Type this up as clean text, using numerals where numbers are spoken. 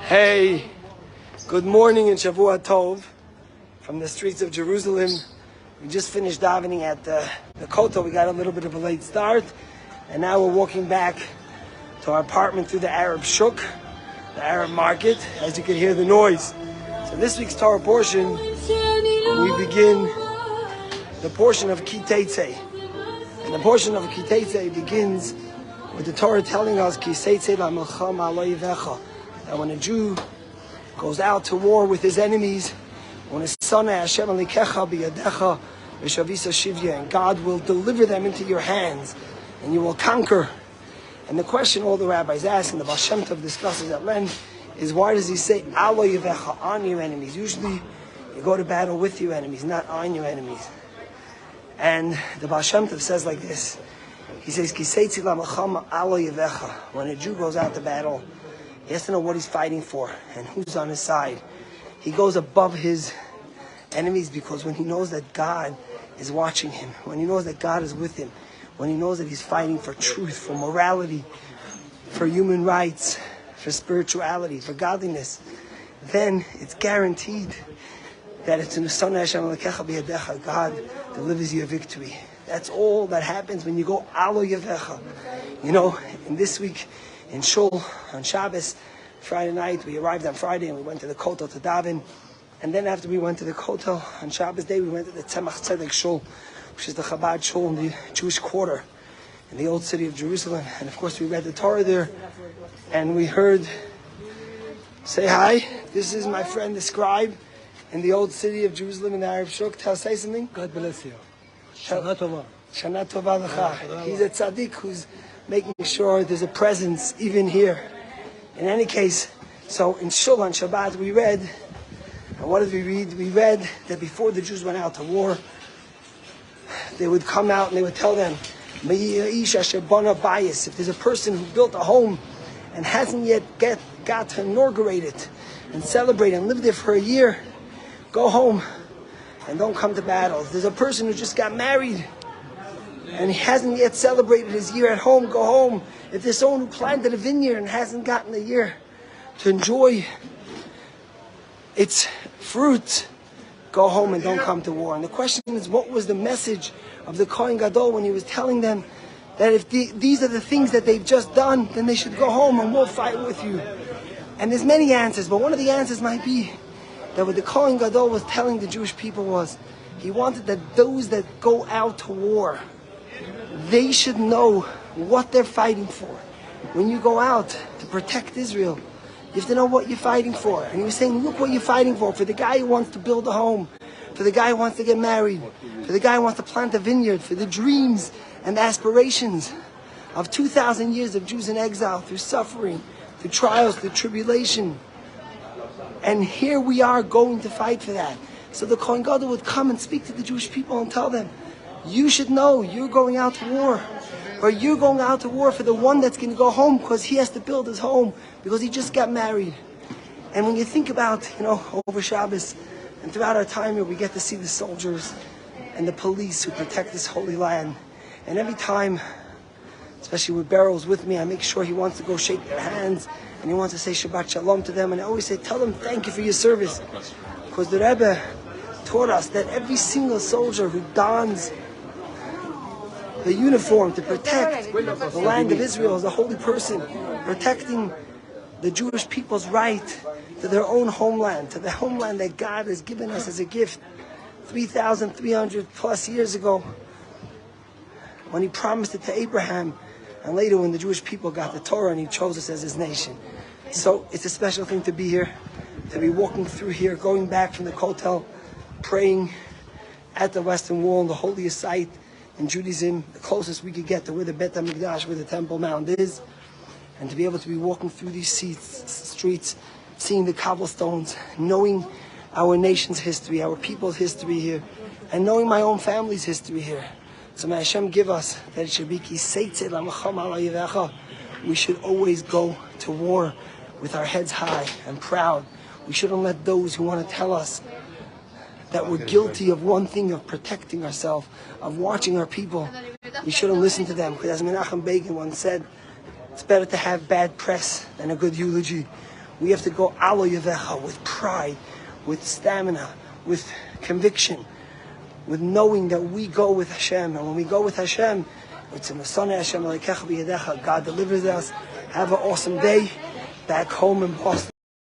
Hey, good morning and Shavua Tov from the streets of Jerusalem. We just finished davening at the Kotel. We got a little bit of a late start, and now we're walking back to our apartment through the Arab Shuk, the Arab market, as you can hear the noise. So this week's Torah portion, we begin the portion of Ki Teitzei. And the portion of Ki Teitzei begins with the Torah telling us Ki Teitzei la'melchama lo yivecha, that when a Jew goes out to war with his enemies, when his son Hashem alikecha biyadecha v'shavisa shivya, and God will deliver them into your hands, and you will conquer. And the question all the rabbis ask, and the Baal Shem Tov discusses at length, is why does he say alo yivecha, on your enemies? Usually you go to battle with your enemies, not on your enemies. And the Baal Shem Tov says like this, he says, Ki seitzi la'melchama alo yivecha. When a Jew goes out to battle, he has to know what he's fighting for and who's on his side. He goes above his enemies because when he knows that God is watching him, when he knows that God is with him, when he knows that he's fighting for truth, for morality, for human rights, for spirituality, for godliness, then it's guaranteed that it's in the Son Hashem Alekecha B'Yadecha, God delivers you a victory. That's all that happens when you go Alo Yavecha. You know, in this week in Shul on Shabbos, Friday night, we arrived on Friday and we went to the Kotel to daven. And then after we went to the Kotel on Shabbos day, we went to the Tzemach Tzedek Shul, which is the Chabad Shul in the Jewish quarter in the old city of Jerusalem. And of course we read the Torah there and we heard, say hi, this is my friend the scribe in the old city of Jerusalem in the Arab Shuk. Say something. God bless you. Shana Tova. Shana Tova L'cha. He's a tzaddik who's making sure there's a presence even here. In any case, so in Shul on Shabbat we read, and what did we read? We read that before the Jews went out to war, they would come out and they would tell them, if there's a person who built a home and hasn't yet got to inaugurate it and celebrate and live there for a year, go home and don't come to battle. If there's a person who just got married and he hasn't yet celebrated his year at home, go home. If there's someone who planted a vineyard and hasn't gotten a year to enjoy its fruit, go home and don't come to war. And the question is, what was the message of the Kohen Gadol when he was telling them that if these are the things that they've just done, then they should go home and we'll fight with you? And there's many answers, but one of the answers might be that what the Kohen Gadol was telling the Jewish people was, he wanted that those that go out to war, they should know what they're fighting for. When you go out to protect Israel, you have to know what you're fighting for. And he was saying, look what you're fighting for the guy who wants to build a home, for the guy who wants to get married, for the guy who wants to plant a vineyard, for the dreams and aspirations of 2,000 years of Jews in exile, through suffering, through trials, through tribulation. And here we are going to fight for that. So the Kohen Gadol would come and speak to the Jewish people and tell them, you should know you're going out to war. Or you're going out to war for the one that's going to go home because he has to build his home because he just got married. And when you think about, over Shabbos and throughout our time here, we get to see the soldiers and the police who protect this holy land. And every time, especially with Beryl's with me, I make sure he wants to go shake their hands and he wants to say Shabbat Shalom to them. And I always say, tell them thank you for your service. Because the Rebbe taught us that every single soldier who dons the uniform to protect the land of Israel is a holy person, protecting the Jewish people's right to their own homeland, to the homeland that God has given us as a gift 3,300 plus years ago when he promised it to Abraham, and later when the Jewish people got the Torah and he chose us as his nation. So it's a special thing to be here, to be walking through here, going back from the Kotel, praying at the Western Wall, the holiest site in Judaism, the closest we could get to where the Bet HaMikdash, where the Temple Mount is, and to be able to be walking through these streets, seeing the cobblestones, knowing our nation's history, our people's history here, and knowing my own family's history here. So may Hashem give us that it should be Ki Seitzei la'melchama alo yivecha. We should always go to war with our heads high and proud. We shouldn't let those who want to tell us that we're guilty of one thing, of protecting ourselves, of watching our people. We shouldn't listen to them. Because as Menachem Begin once said, it's better to have bad press than a good eulogy. We have to go alo yavecha with pride, with stamina, with conviction, with knowing that we go with Hashem. And when we go with Hashem, it's in the Son of Hashem, God delivers us. Have an awesome day back home in Boston.